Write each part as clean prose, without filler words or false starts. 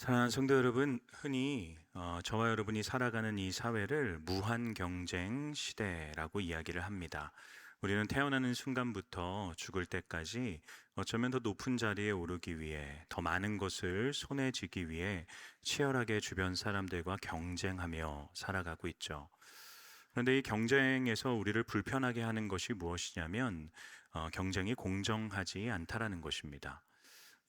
사랑하는 성도 여러분, 흔히 저와 여러분이 살아가는 이 사회를 무한 경쟁 시대라고 이야기를 합니다. 우리는 태어나는 순간부터 죽을 때까지 어쩌면 더 높은 자리에 오르기 위해, 더 많은 것을 손에 쥐기 위해 치열하게 주변 사람들과 경쟁하며 살아가고 있죠. 그런데 이 경쟁에서 우리를 불편하게 하는 것이 무엇이냐면 경쟁이 공정하지 않다라는 것입니다.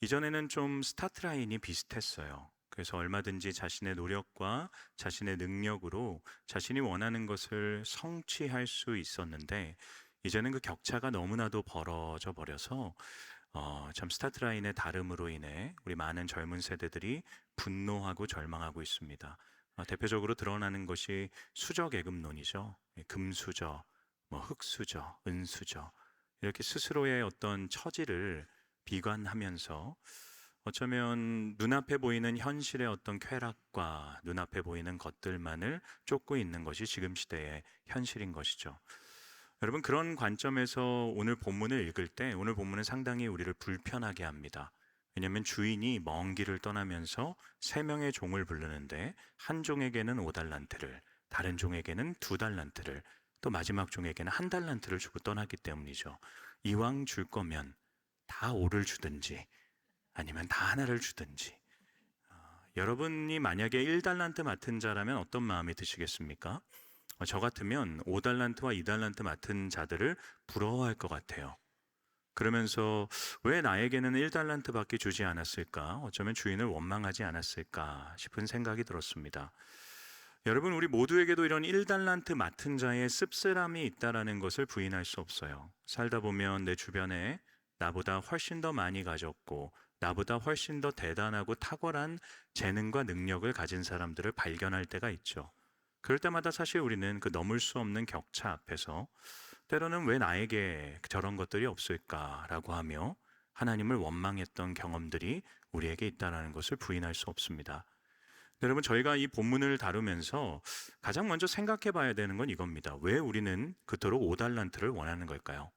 이전에는 좀 스타트 라인이 비슷했어요. 그래서 얼마든지 자신의 노력과 자신의 능력으로 자신이 원하는 것을 성취할 수 있었는데, 이제는 그 격차가 너무나도 벌어져 버려서 참 스타트 라인의 다름으로 인해 우리 많은 젊은 세대들이 분노하고 절망하고 있습니다. 대표적으로 드러나는 것이 수저계급론이죠. 금수저, 흙수저, 은수저, 이렇게 스스로의 어떤 처지를 비관하면서 어쩌면 눈앞에 보이는 현실의 어떤 쾌락과 눈앞에 보이는 것들만을 쫓고 있는 것이 지금 시대의 현실인 것이죠. 여러분, 그런 관점에서 오늘 본문을 읽을 때 오늘 본문은 상당히 우리를 불편하게 합니다. 왜냐하면 주인이 먼 길을 떠나면서 세 명의 종을 부르는데, 한 종에게는 5달란트를, 다른 종에게는 2달란트를, 또 마지막 종에게는 1달란트를 주고 떠났기 때문이죠. 이왕 줄 거면 다 5를 주든지 아니면 다 하나를 주든지. 여러분이 만약에 1달란트 맡은 자라면 어떤 마음이 드시겠습니까? 저 같으면 5달란트와 2달란트 맡은 자들을 부러워할 것 같아요. 그러면서 왜 나에게는 1달란트밖에 주지 않았을까? 어쩌면 주인을 원망하지 않았을까 싶은 생각이 들었습니다. 여러분, 우리 모두에게도 이런 1달란트 맡은 자의 씁쓸함이 있다는 것을 부인할 수 없어요. 살다 보면 내 주변에 나보다 훨씬 더 많이 가졌고 나보다 훨씬 더 대단하고 탁월한 재능과 능력을 가진 사람들을 발견할 때가 있죠. 그럴 때마다 사실 우리는 그 넘을 수 없는 격차 앞에서 때로는 왜 나에게 저런 것들이 없을까라고 하며 하나님을 원망했던 경험들이 우리에게 있다는 것을 부인할 수 없습니다. 여러분, 저희가 이 본문을 다루면서 가장 먼저 생각해 봐야 되는 건 이겁니다. 왜 우리는 그토록 5달란트를 원하는 걸까요?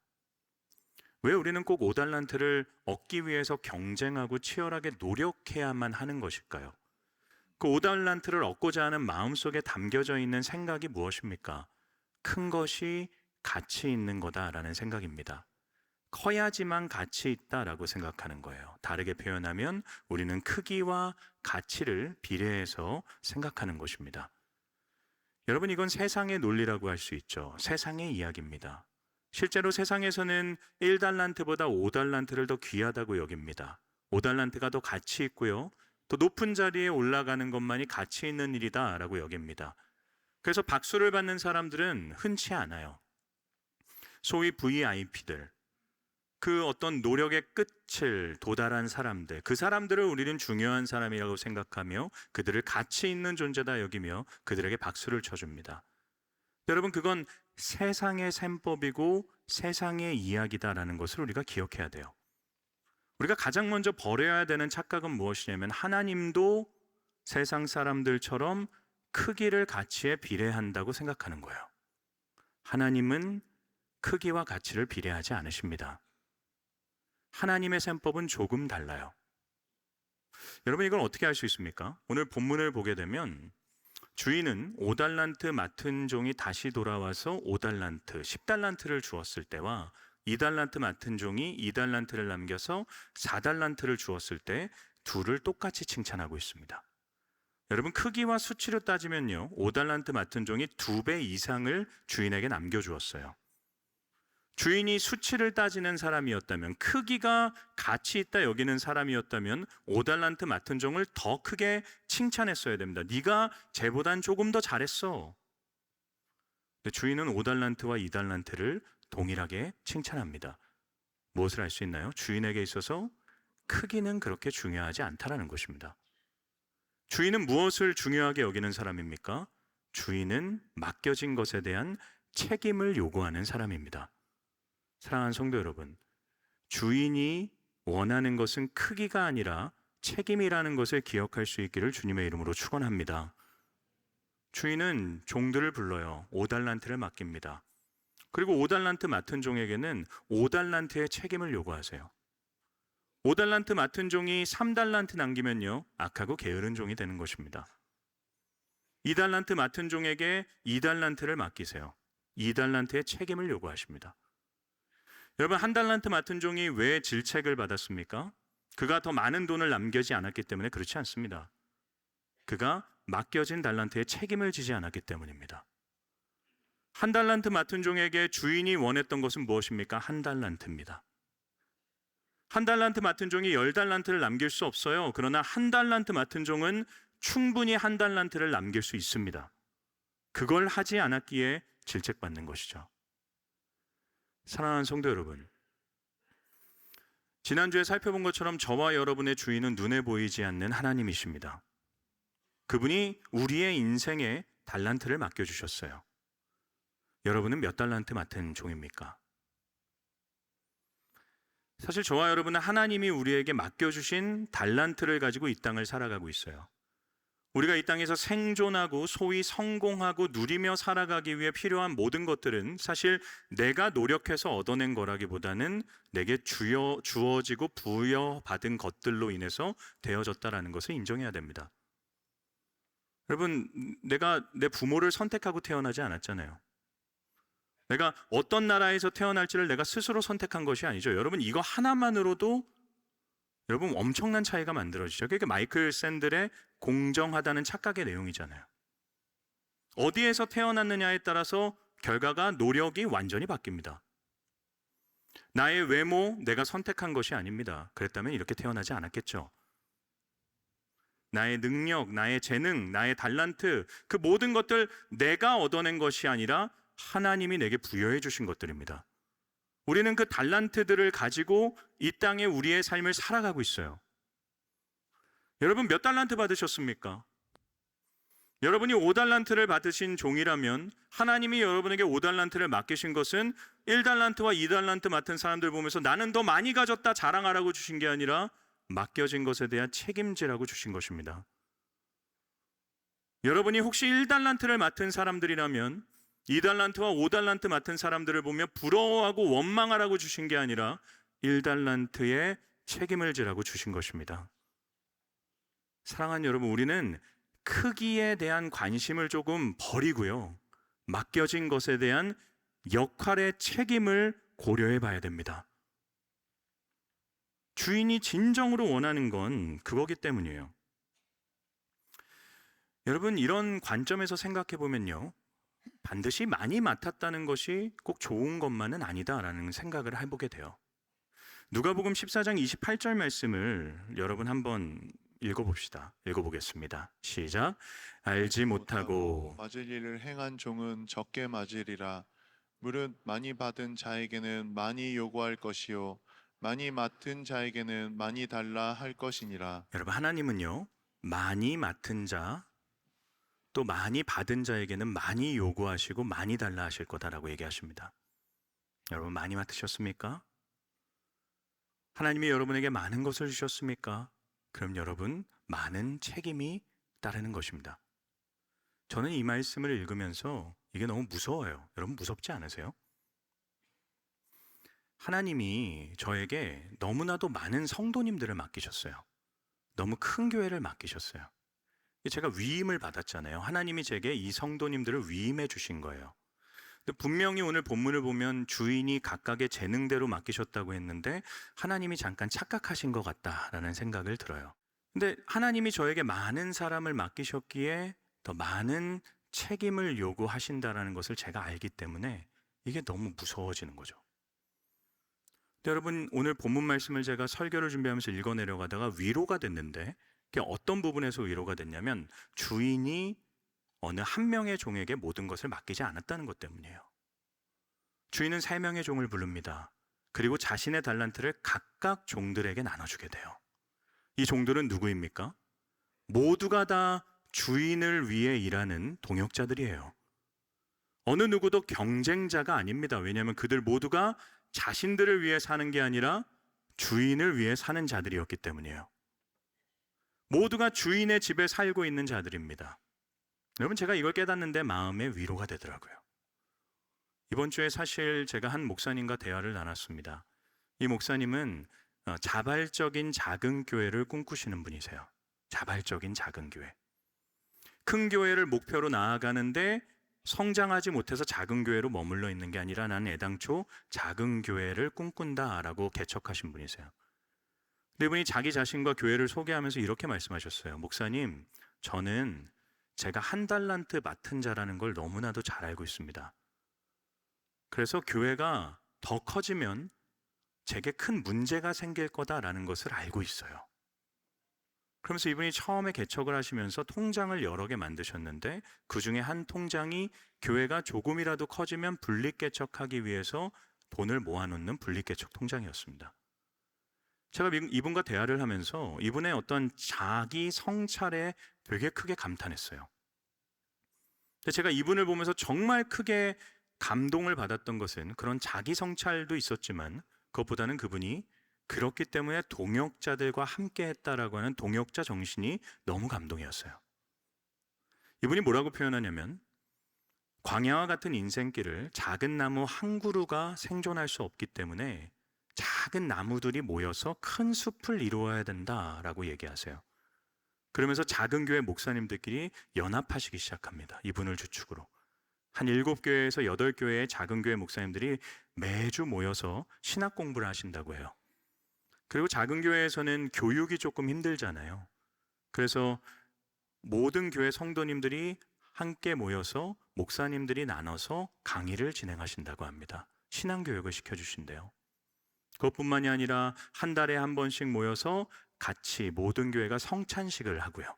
왜 우리는 꼭 5달란트를 얻기 위해서 경쟁하고 치열하게 노력해야만 하는 것일까요? 그 5달란트를 얻고자 하는 마음속에 담겨져 있는 생각이 무엇입니까? 큰 것이 가치 있는 거다라는 생각입니다. 커야지만 가치 있다라고 생각하는 거예요. 다르게 표현하면 우리는 크기와 가치를 비례해서 생각하는 것입니다. 여러분, 이건 세상의 논리라고 할 수 있죠. 세상의 이야기입니다. 실제로 세상에서는 1달란트보다 5달란트를 더 귀하다고 여깁니다. 5달란트가 더 가치 있고요, 더 높은 자리에 올라가는 것만이 가치 있는 일이다라고 여깁니다. 그래서 박수를 받는 사람들은 흔치 않아요. 소위 VIP들, 그 어떤 노력의 끝을 도달한 사람들, 그 사람들을 우리는 중요한 사람이라고 생각하며 그들을 가치 있는 존재다 여기며 그들에게 박수를 쳐줍니다. 여러분, 그건 세상의 셈법이고 세상의 이야기다라는 것을 우리가 기억해야 돼요. 우리가 가장 먼저 버려야 되는 착각은 무엇이냐면, 하나님도 세상 사람들처럼 크기를 가치에 비례한다고 생각하는 거예요. 하나님은 크기와 가치를 비례하지 않으십니다. 하나님의 셈법은 조금 달라요. 여러분, 이걸 어떻게 알 수 있습니까? 오늘 본문을 보게 되면 주인은 5달란트 맡은 종이 다시 돌아와서 5달란트, 10달란트를 주었을 때와 2달란트 맡은 종이 2달란트를 남겨서 4달란트를 주었을 때 둘을 똑같이 칭찬하고 있습니다. 여러분, 크기와 수치로 따지면요, 5달란트 맡은 종이 2배 이상을 주인에게 남겨주었어요. 주인이 수치를 따지는 사람이었다면, 크기가 가치 있다 여기는 사람이었다면 5달란트 맡은 종을 더 크게 칭찬했어야 됩니다. 네가 쟤보단 조금 더 잘했어. 근데 주인은 5달란트와 2달란트를 동일하게 칭찬합니다. 무엇을 알 수 있나요? 주인에게 있어서 크기는 그렇게 중요하지 않다라는 것입니다. 주인은 무엇을 중요하게 여기는 사람입니까? 주인은 맡겨진 것에 대한 책임을 요구하는 사람입니다. 사랑하는 성도 여러분, 주인이 원하는 것은 크기가 아니라 책임이라는 것을 기억할 수 있기를 주님의 이름으로 축원합니다. 주인은 종들을 불러요. 5달란트를 맡깁니다. 그리고 5달란트 맡은 종에게는 5달란트의 책임을 요구하세요. 5달란트 맡은 종이 3달란트 남기면요, 악하고 게으른 종이 되는 것입니다. 2달란트 맡은 종에게 2달란트를 맡기세요. 2달란트의 책임을 요구하십니다. 여러분, 1달란트 맡은 종이 왜 질책을 받았습니까? 그가 더 많은 돈을 남기지 않았기 때문에 그렇지 않습니다. 그가 맡겨진 달란트에 책임을 지지 않았기 때문입니다. 1달란트 맡은 종에게 주인이 원했던 것은 무엇입니까? 1달란트입니다. 1달란트 맡은 종이 10달란트를 남길 수 없어요. 그러나 1달란트 맡은 종은 충분히 1달란트를 남길 수 있습니다. 그걸 하지 않았기에 질책받는 것이죠. 사랑하는 성도 여러분, 지난주에 살펴본 것처럼 저와 여러분의 주인은 눈에 보이지 않는 하나님이십니다. 그분이 우리의 인생에 달란트를 맡겨주셨어요. 여러분은 몇 달란트 맡은 종입니까? 사실 저와 여러분은 하나님이 우리에게 맡겨주신 달란트를 가지고 이 땅을 살아가고 있어요. 우리가 이 땅에서 생존하고 소위 성공하고 누리며 살아가기 위해 필요한 모든 것들은 사실 내가 노력해서 얻어낸 거라기보다는 내게 주어지고 부여받은 것들로 인해서 되어졌다라는 것을 인정해야 됩니다. 여러분, 내가 내 부모를 선택하고 태어나지 않았잖아요. 내가 어떤 나라에서 태어날지를 내가 스스로 선택한 것이 아니죠. 여러분, 이거 하나만으로도 여러분 엄청난 차이가 만들어지죠. 그게 마이클 샌들의 공정하다는 착각의 내용이잖아요. 어디에서 태어났느냐에 따라서 결과가 노력이 완전히 바뀝니다. 나의 외모, 내가 선택한 것이 아닙니다. 그랬다면 이렇게 태어나지 않았겠죠. 나의 능력, 나의 재능, 나의 달란트, 그 모든 것들 내가 얻어낸 것이 아니라 하나님이 내게 부여해 주신 것들입니다. 우리는 그 달란트들을 가지고 이 땅에 우리의 삶을 살아가고 있어요. 여러분, 몇 달란트 받으셨습니까? 여러분이 5달란트를 받으신 종이라면 하나님이 여러분에게 5달란트를 맡기신 것은 1달란트와 2달란트 맡은 사람들 보면서 나는 더 많이 가졌다 자랑하라고 주신 게 아니라 맡겨진 것에 대한 책임지라고 주신 것입니다. 여러분이 혹시 1달란트를 맡은 사람들이라면 2달란트와 5달란트 맡은 사람들을 보며 부러워하고 원망하라고 주신 게 아니라 1달란트의 책임을 지라고 주신 것입니다. 사랑하는 여러분, 우리는 크기에 대한 관심을 조금 버리고요, 맡겨진 것에 대한 역할의 책임을 고려해 봐야 됩니다. 주인이 진정으로 원하는 건 그거기 때문이에요. 여러분, 이런 관점에서 생각해 보면요, 반드시 많이 맡았다는 것이 꼭 좋은 것만은 아니다라는 생각을 해보게 돼요. 누가복음 14장 28절 말씀을 여러분 한번 읽어보겠습니다. 시작. 알지 못하고 맞을 일을 행한 종은 적게 맞으리라. 무릇 많이 받은 자에게는 많이 요구할 것이요 많이 맡은 자에게는 많이 달라 할 것이니라. 여러분, 하나님은요, 많이 맡은 자 또 많이 받은 자에게는 많이 요구하시고 많이 달라 하실 거다라고 얘기하십니다. 여러분, 많이 맡으셨습니까? 하나님이 여러분에게 많은 것을 주셨습니까? 그럼 여러분, 많은 책임이 따르는 것입니다. 저는 이 말씀을 읽으면서 이게 너무 무서워요. 여러분, 무섭지 않으세요? 하나님이 저에게 너무나도 많은 성도님들을 맡기셨어요. 너무 큰 교회를 맡기셨어요. 제가 위임을 받았잖아요. 하나님이 제게 이 성도님들을 위임해 주신 거예요. 근데 분명히 오늘 본문을 보면 주인이 각각의 재능대로 맡기셨다고 했는데 하나님이 잠깐 착각하신 것 같다라는 생각을 들어요. 근데 하나님이 저에게 많은 사람을 맡기셨기에 더 많은 책임을 요구하신다라는 것을 제가 알기 때문에 이게 너무 무서워지는 거죠. 근데 여러분, 오늘 본문 말씀을 제가 설교를 준비하면서 읽어내려가다가 위로가 됐는데, 그게 어떤 부분에서 위로가 됐냐면 주인이 어느 한 명의 종에게 모든 것을 맡기지 않았다는 것 때문이에요. 주인은 3명의 종을 부릅니다. 그리고 자신의 달란트를 각각 종들에게 나눠주게 돼요. 이 종들은 누구입니까? 모두가 다 주인을 위해 일하는 동역자들이에요. 어느 누구도 경쟁자가 아닙니다. 왜냐하면 그들 모두가 자신들을 위해 사는 게 아니라 주인을 위해 사는 자들이었기 때문이에요. 모두가 주인의 집에 살고 있는 자들입니다. 여러분, 제가 이걸 깨닫는데 마음에 위로가 되더라고요. 이번 주에 사실 제가 한 목사님과 대화를 나눴습니다. 이 목사님은 자발적인 작은 교회를 꿈꾸시는 분이세요. 자발적인 작은 교회. 큰 교회를 목표로 나아가는데 성장하지 못해서 작은 교회로 머물러 있는 게 아니라 나는 애당초 작은 교회를 꿈꾼다라고 개척하신 분이세요. 근데 이분이 자기 자신과 교회를 소개하면서 이렇게 말씀하셨어요. 목사님, 저는 제가 한 달란트 맡은 자라는 걸 너무나도 잘 알고 있습니다. 그래서 교회가 더 커지면 제게 큰 문제가 생길 거다라는 것을 알고 있어요. 그러면서 이분이 처음에 개척을 하시면서 통장을 여러 개 만드셨는데 그 중에 한 통장이 교회가 조금이라도 커지면 분립개척하기 위해서 돈을 모아놓는 분립개척 통장이었습니다. 제가 이분과 대화를 하면서 이분의 어떤 자기 성찰에 되게 크게 감탄했어요. 근데 제가 이분을 보면서 정말 크게 감동을 받았던 것은 그런 자기 성찰도 있었지만 그것보다는 그분이 그렇기 때문에 동역자들과 함께 했다라고 하는 동역자 정신이 너무 감동이었어요. 이분이 뭐라고 표현하냐면 광야와 같은 인생길을 작은 나무 한 그루가 생존할 수 없기 때문에 작은 나무들이 모여서 큰 숲을 이루어야 된다라고 얘기하세요. 그러면서 작은 교회 목사님들끼리 연합하시기 시작합니다. 이분을 주축으로. 한 7교회에서 8교회의 작은 교회 목사님들이 매주 모여서 신학 공부를 하신다고 해요. 그리고 작은 교회에서는 교육이 조금 힘들잖아요. 그래서 모든 교회 성도님들이 함께 모여서 목사님들이 나눠서 강의를 진행하신다고 합니다. 신앙교육을 시켜주신대요. 그것뿐만이 아니라 한 달에 한 번씩 모여서 같이 모든 교회가 성찬식을 하고요.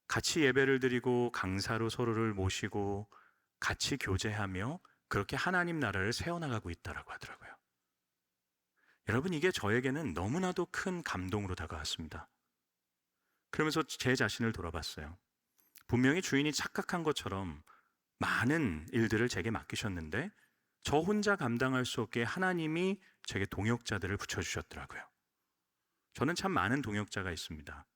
같이 예배를 드리고 강사로 서로를 모시고 같이 교제하며 그렇게 하나님 나라를 세워나가고 있다라고 하더라고요. 여러분, 이게 저에게는 너무나도 큰 감동으로 다가왔습니다. 그러면서 제 자신을 돌아봤어요. 분명히 주인이 착각한 것처럼 많은 일들을 제게 맡기셨는데 저 혼자 감당할 수 없게 하나님이 제게 동역자들을 붙여주셨더라고요. 저는 참 많은 동역자가 있습니다.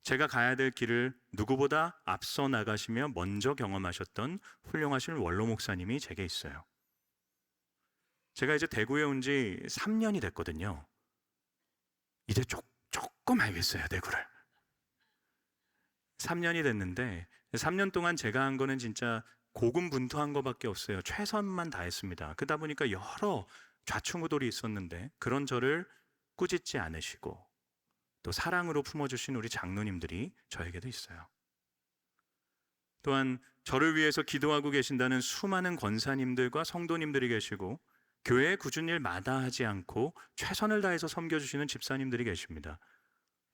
제가 가야 될 길을 누구보다 앞서 나가시며 먼저 경험하셨던 훌륭하신 원로 목사님이 제게 있어요. 제가 이제 대구에 온 지 3년이 됐거든요. 이제 조금 알겠어요, 대구를. 3년이 됐는데 3년 동안 제가 한 거는 진짜 고군분투한 거밖에 없어요. 최선만 다했습니다. 그러다 보니까 여러 좌충우돌이 있었는데 그런 저를 꾸짖지 않으시고 또 사랑으로 품어주신 우리 장로님들이 저에게도 있어요. 또한 저를 위해서 기도하고 계신다는 수많은 권사님들과 성도님들이 계시고 교회의 굳은 일 마다하지 않고 최선을 다해서 섬겨주시는 집사님들이 계십니다.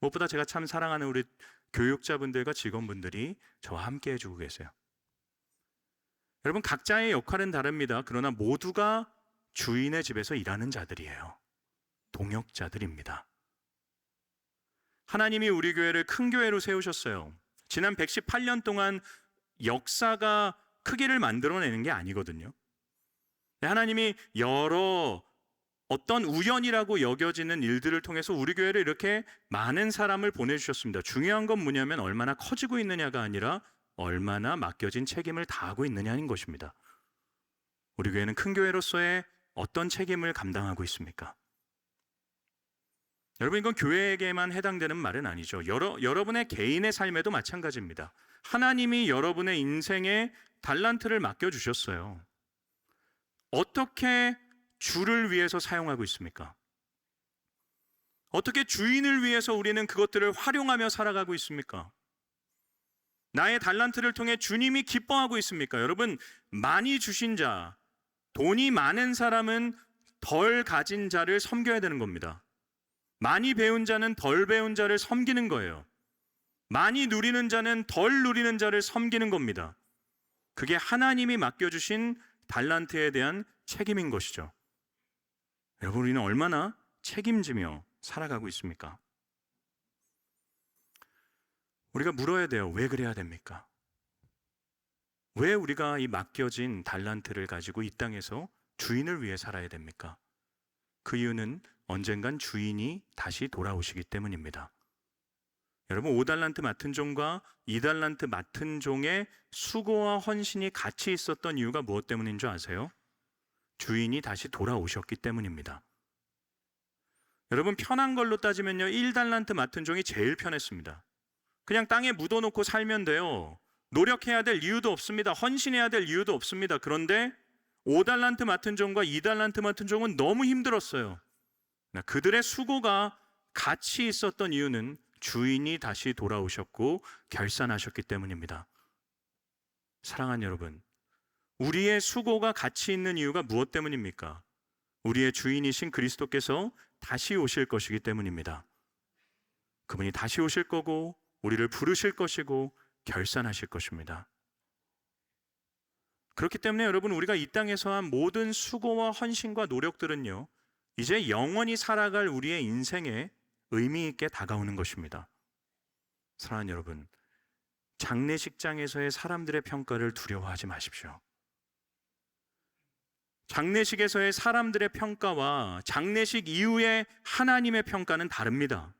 무엇보다 제가 참 사랑하는 우리 교육자분들과 직원분들이 저와 함께 해주고 계세요. 여러분, 각자의 역할은 다릅니다. 그러나 모두가 주인의 집에서 일하는 자들이에요. 동역자들입니다. 하나님이 우리 교회를 큰 교회로 세우셨어요. 지난 118년 동안 역사가 크기를 만들어내는 게 아니거든요. 하나님이 여러 어떤 우연이라고 여겨지는 일들을 통해서 우리 교회를 이렇게 많은 사람을 보내주셨습니다. 중요한 건 뭐냐면 얼마나 커지고 있느냐가 아니라 얼마나 맡겨진 책임을 다하고 있느냐는 것입니다. 우리 교회는 큰 교회로서의 어떤 책임을 감당하고 있습니까? 여러분, 이건 교회에게만 해당되는 말은 아니죠. 여러분의 개인의 삶에도 마찬가지입니다. 하나님이 여러분의 인생에 달란트를 맡겨주셨어요. 어떻게 주를 위해서 사용하고 있습니까? 어떻게 주인을 위해서 우리는 그것들을 활용하며 살아가고 있습니까? 나의 달란트를 통해 주님이 기뻐하고 있습니까? 여러분, 많이 주신 자, 돈이 많은 사람은 덜 가진 자를 섬겨야 되는 겁니다. 많이 배운 자는 덜 배운 자를 섬기는 거예요. 많이 누리는 자는 덜 누리는 자를 섬기는 겁니다. 그게 하나님이 맡겨주신 달란트에 대한 책임인 것이죠. 여러분, 우리는 얼마나 책임지며 살아가고 있습니까? 우리가 물어야 돼요. 왜 그래야 됩니까? 왜 우리가 이 맡겨진 달란트를 가지고 이 땅에서 주인을 위해 살아야 됩니까? 그 이유는 언젠간 주인이 다시 돌아오시기 때문입니다. 여러분, 5달란트 맡은 종과 2달란트 맡은 종의 수고와 헌신이 같이 있었던 이유가 무엇 때문인 줄 아세요? 주인이 다시 돌아오셨기 때문입니다. 여러분, 편한 걸로 따지면요, 1달란트 맡은 종이 제일 편했습니다. 그냥 땅에 묻어놓고 살면 돼요. 노력해야 될 이유도 없습니다. 헌신해야 될 이유도 없습니다. 그런데 5달란트 맡은 종과 2달란트 맡은 종은 너무 힘들었어요. 그들의 수고가 가치 있었던 이유는 주인이 다시 돌아오셨고 결산하셨기 때문입니다. 사랑하는 여러분, 우리의 수고가 가치 있는 이유가 무엇 때문입니까? 우리의 주인이신 그리스도께서 다시 오실 것이기 때문입니다. 그분이 다시 오실 거고 우리를 부르실 것이고 결산하실 것입니다. 그렇기 때문에 여러분, 우리가 이 땅에서 한 모든 수고와 헌신과 노력들은요, 이제 영원히 살아갈 우리의 인생에 의미 있게 다가오는 것입니다. 사랑하는 여러분, 장례식장에서의 사람들의 평가를 두려워하지 마십시오. 장례식에서의 사람들의 평가와 장례식 이후의 하나님의 평가는 다릅니다.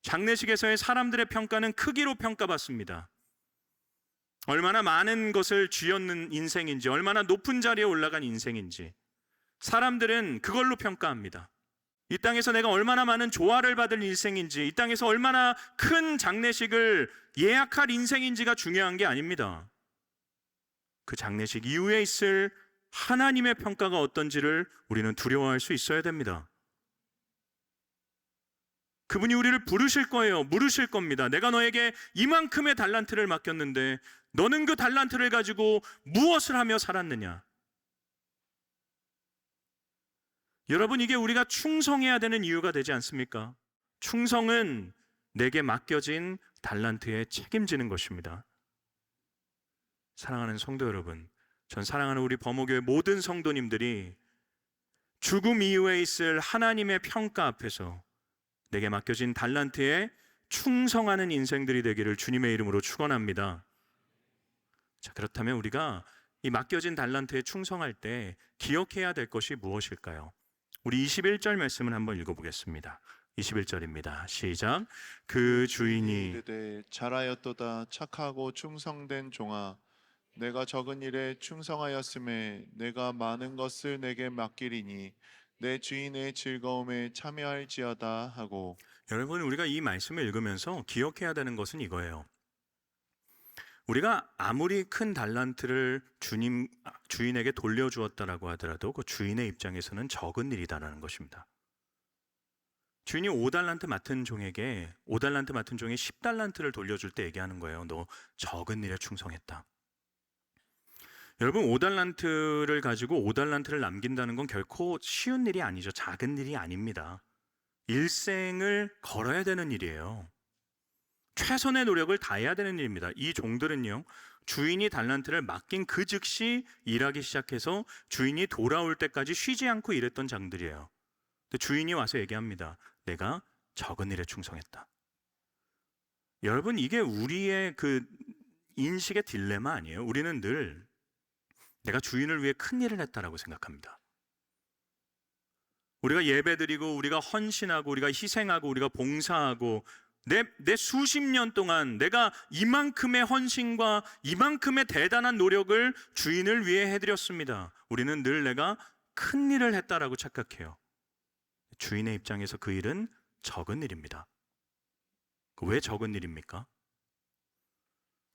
장례식에서의 사람들의 평가는 크기로 평가받습니다. 얼마나 많은 것을 쥐었는 인생인지, 얼마나 높은 자리에 올라간 인생인지 사람들은 그걸로 평가합니다. 이 땅에서 내가 얼마나 많은 조화를 받을 인생인지, 이 땅에서 얼마나 큰 장례식을 예약할 인생인지가 중요한 게 아닙니다. 그 장례식 이후에 있을 하나님의 평가가 어떤지를 우리는 두려워할 수 있어야 됩니다. 그분이 우리를 부르실 거예요. 물으실 겁니다. 내가 너에게 이만큼의 달란트를 맡겼는데 너는 그 달란트를 가지고 무엇을 하며 살았느냐? 여러분, 이게 우리가 충성해야 되는 이유가 되지 않습니까? 충성은 내게 맡겨진 달란트에 책임지는 것입니다. 사랑하는 성도 여러분, 전 사랑하는 우리 범호교회 모든 성도님들이 죽음 이후에 있을 하나님의 평가 앞에서 내게 맡겨진 달란트에 충성하는 인생들이 되기를 주님의 이름으로 축원합니다. 자, 그렇다면 우리가 이 맡겨진 달란트에 충성할 때 기억해야 될 것이 무엇일까요? 우리 21절 말씀을 한번 읽어보겠습니다. 21절입니다. 시작. 그 주인이 이르되 잘하였도다 착하고 충성된 종아, 내가 적은 일에 충성하였음에 내가 많은 것을 내게 맡기리니 내 주인의 즐거움에 참여할지어다 하고. 여러분, 우리가 이 말씀을 읽으면서 기억해야 되는 것은 이거예요. 우리가 아무리 큰 달란트를 주인에게 돌려주었다라고 하더라도 그 주인의 입장에서는 적은 일이다라는 것입니다. 주인이 5달란트 맡은 종에게 5달란트 맡은 종이 10달란트를 돌려줄 때 얘기하는 거예요. 너 적은 일에 충성했다. 여러분, 5달란트를 가지고 5달란트를 남긴다는 건 결코 쉬운 일이 아니죠. 작은 일이 아닙니다. 일생을 걸어야 되는 일이에요. 최선의 노력을 다해야 되는 일입니다. 이 종들은요, 주인이 달란트를 맡긴 그 즉시 일하기 시작해서 주인이 돌아올 때까지 쉬지 않고 일했던 장들이에요. 근데 주인이 와서 얘기합니다. 내가 적은 일에 충성했다. 여러분, 이게 우리의 그 인식의 딜레마 아니에요? 우리는 늘 내가 주인을 위해 큰 일을 했다라고 생각합니다. 우리가 예배드리고 우리가 헌신하고 우리가 희생하고 우리가 봉사하고 내 수십 년 동안 내가 이만큼의 헌신과 이만큼의 대단한 노력을 주인을 위해 해드렸습니다. 우리는 늘 내가 큰 일을 했다라고 착각해요. 주인의 입장에서 그 일은 적은 일입니다. 왜 적은 일입니까?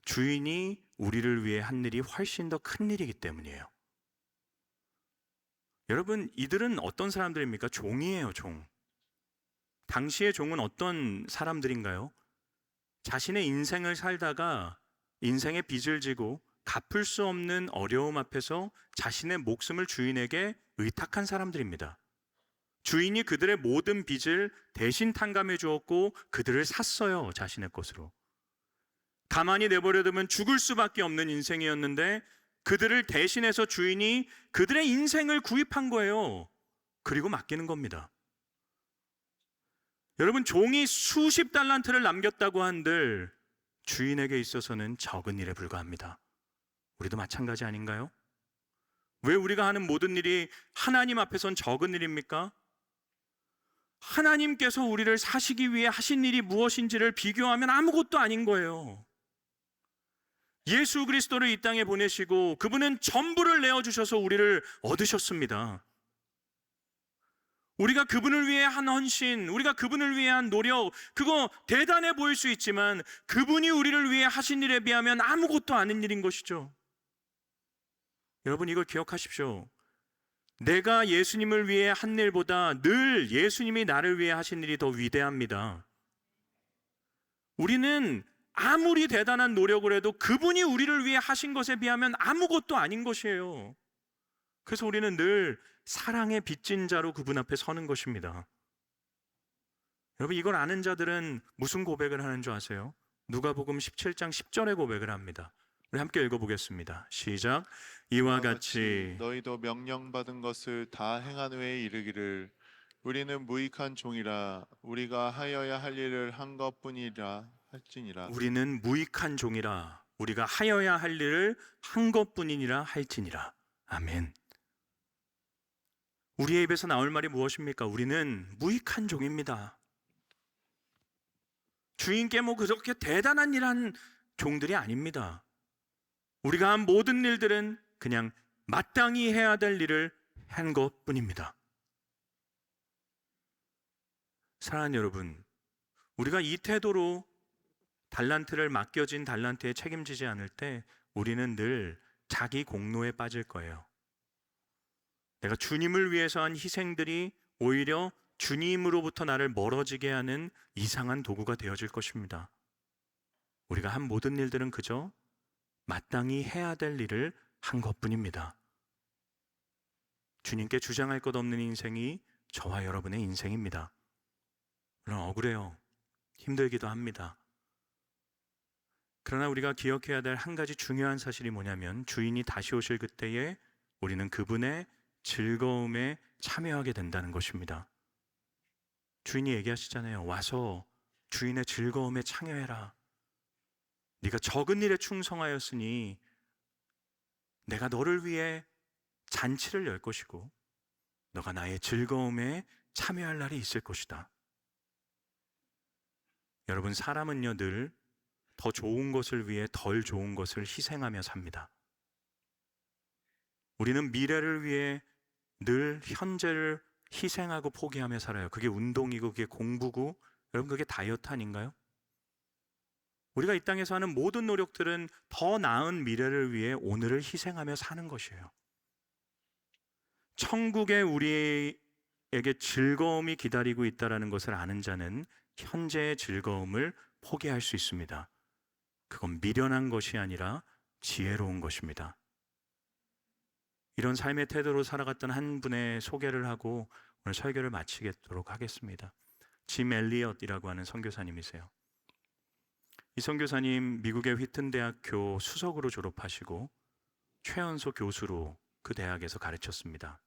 주인이 우리를 위해 한 일이 훨씬 더 큰 일이기 때문이에요. 여러분, 이들은 어떤 사람들입니까? 종이에요, 종. 당시의 종은 어떤 사람들인가요? 자신의 인생을 살다가 인생의 빚을 지고 갚을 수 없는 어려움 앞에서 자신의 목숨을 주인에게 의탁한 사람들입니다. 주인이 그들의 모든 빚을 대신 탕감해 주었고 그들을 샀어요, 자신의 것으로. 가만히 내버려두면 죽을 수밖에 없는 인생이었는데 그들을 대신해서 주인이 그들의 인생을 구입한 거예요. 그리고 맡기는 겁니다. 여러분, 종이 수십 달란트를 남겼다고 한들 주인에게 있어서는 적은 일에 불과합니다. 우리도 마찬가지 아닌가요? 왜 우리가 하는 모든 일이 하나님 앞에선 적은 일입니까? 하나님께서 우리를 사시기 위해 하신 일이 무엇인지를 비교하면 아무것도 아닌 거예요. 예수 그리스도를 이 땅에 보내시고 그분은 전부를 내어주셔서 우리를 얻으셨습니다. 우리가 그분을 위해 한 헌신, 우리가 그분을 위해 한 노력, 그거 대단해 보일 수 있지만 그분이 우리를 위해 하신 일에 비하면 아무것도 아닌 일인 것이죠. 여러분, 이걸 기억하십시오. 내가 예수님을 위해 한 일보다 늘 예수님이 나를 위해 하신 일이 더 위대합니다. 우리는 아무리 대단한 노력을 해도 그분이 우리를 위해 하신 것에 비하면 아무것도 아닌 것이에요. 그래서 우리는 늘 사랑의 빚진 자로 그분 앞에 서는 것입니다. 여러분, 이걸 아는 자들은 무슨 고백을 하는 줄 아세요? 누가복음 17장 10절의 고백을 합니다. 우리 함께 읽어보겠습니다. 시작. 이와 같이 너희도 명령받은 것을 다 행한 후에 이르기를 우리는 무익한 종이라 우리가 하여야 할 일을 한 것뿐이라 할지니라. 우리는 무익한 종이라 우리가 하여야 할 일을 한 것뿐이니라 할지니라. 아멘. 우리의 입에서 나올 말이 무엇입니까? 우리는 무익한 종입니다. 주인께 뭐 그렇게 대단한 일한 종들이 아닙니다. 우리가 한 모든 일들은 그냥 마땅히 해야 될 일을 한 것뿐입니다. 사랑하는 여러분, 우리가 이 태도로 달란트를 맡겨진 달란트에 책임지지 않을 때 우리는 늘 자기 공로에 빠질 거예요. 내가 주님을 위해서 한 희생들이 오히려 주님으로부터 나를 멀어지게 하는 이상한 도구가 되어질 것입니다. 우리가 한 모든 일들은 그저 마땅히 해야 될 일을 한 것뿐입니다. 주님께 주장할 것 없는 인생이 저와 여러분의 인생입니다. 물론 억울해요. 힘들기도 합니다. 그러나 우리가 기억해야 될 한 가지 중요한 사실이 뭐냐면 주인이 다시 오실 그때에 우리는 그분의 즐거움에 참여하게 된다는 것입니다. 주인이 얘기하시잖아요. 와서 주인의 즐거움에 참여해라. 네가 적은 일에 충성하였으니 내가 너를 위해 잔치를 열 것이고 너가 나의 즐거움에 참여할 날이 있을 것이다. 여러분, 사람은요 늘 더 좋은 것을 위해 덜 좋은 것을 희생하며 삽니다. 우리는 미래를 위해 늘 현재를 희생하고 포기하며 살아요. 그게 운동이고 그게 공부고 여러분 그게 다이어트 아닌가요? 우리가 이 땅에서 하는 모든 노력들은 더 나은 미래를 위해 오늘을 희생하며 사는 것이에요. 천국에 우리에게 즐거움이 기다리고 있다는 것을 아는 자는 현재의 즐거움을 포기할 수 있습니다. 그건 미련한 것이 아니라 지혜로운 것입니다. 이런 삶의 태도로 살아갔던 한 분의 소개를 하고 오늘 설교를 마치도록 하겠습니다. 짐 엘리엇이라고 하는 선교사님이세요. 이 선교사님 미국의 휘튼 대학교 수석으로 졸업하시고 최연소 교수로 그 대학에서 가르쳤습니다.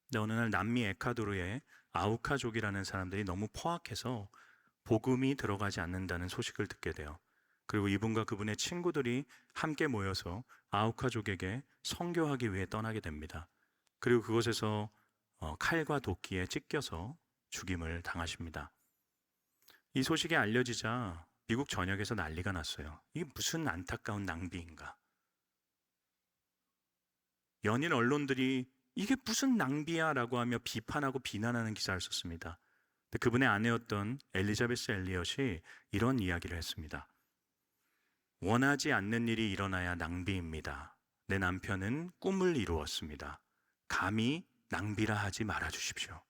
근데 어느 날 남미 에콰도르의 아우카족이라는 사람들이 너무 포악해서 복음이 들어가지 않는다는 소식을 듣게 돼요. 그리고 이분과 그분의 친구들이 함께 모여서 아우카족에게 선교하기 위해 떠나게 됩니다. 그리고 그곳에서 칼과 도끼에 찢겨서 죽임을 당하십니다. 이 소식이 알려지자 미국 전역에서 난리가 났어요. 이게 무슨 안타까운 낭비인가. 연일 언론들이 이게 무슨 낭비야 라고 하며 비판하고 비난하는 기사를 썼습니다. 근데 그분의 아내였던 엘리자베스 엘리엇이 이런 이야기를 했습니다. 원하지 않는 일이 일어나야 낭비입니다. 내 남편은 꿈을 이루었습니다. 감히 낭비라 하지 말아 주십시오.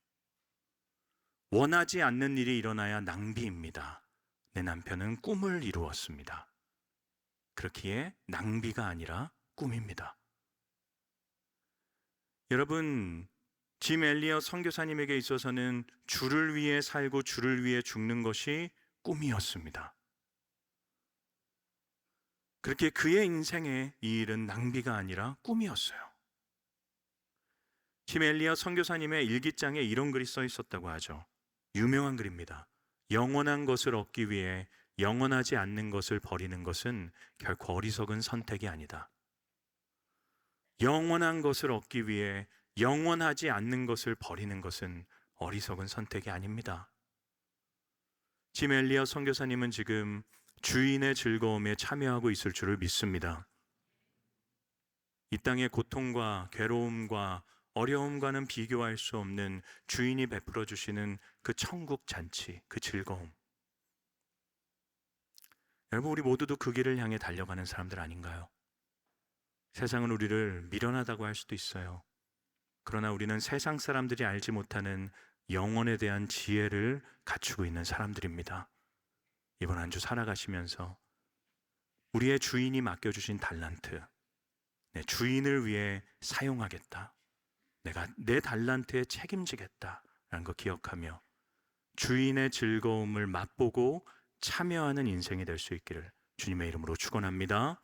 원하지 않는 일이 일어나야 낭비입니다. 내 남편은 꿈을 이루었습니다. 그렇기에 낭비가 아니라 꿈입니다. 여러분, 짐 엘리엇 선교사님에게 있어서는 주를 위해 살고 주를 위해 죽는 것이 꿈이었습니다. 그렇게 그의 인생에 이 일은 낭비가 아니라 꿈이었어요. 짐 엘리엇 선교사님의 일기장에 이런 글이 써 있었다고 하죠. 유명한 글입니다. 영원한 것을 얻기 위해 영원하지 않는 것을 버리는 것은 결코 어리석은 선택이 아니다. 영원한 것을 얻기 위해 영원하지 않는 것을 버리는 것은 어리석은 선택이 아닙니다. 짐 엘리엇 선교사님은 지금 주인의 즐거움에 참여하고 있을 줄을 믿습니다. 이 땅의 고통과 괴로움과 어려움과는 비교할 수 없는 주인이 베풀어 주시는 그 천국 잔치, 그 즐거움. 여러분, 우리 모두도 그 길을 향해 달려가는 사람들 아닌가요? 세상은 우리를 미련하다고 할 수도 있어요. 그러나 우리는 세상 사람들이 알지 못하는 영혼에 대한 지혜를 갖추고 있는 사람들입니다. 이번 한 주 살아가시면서 우리의 주인이 맡겨주신 달란트, 내 주인을 위해 사용하겠다, 내가 내 달란트에 책임지겠다라는 거 기억하며 주인의 즐거움을 맛보고 참여하는 인생이 될 수 있기를 주님의 이름으로 축원합니다.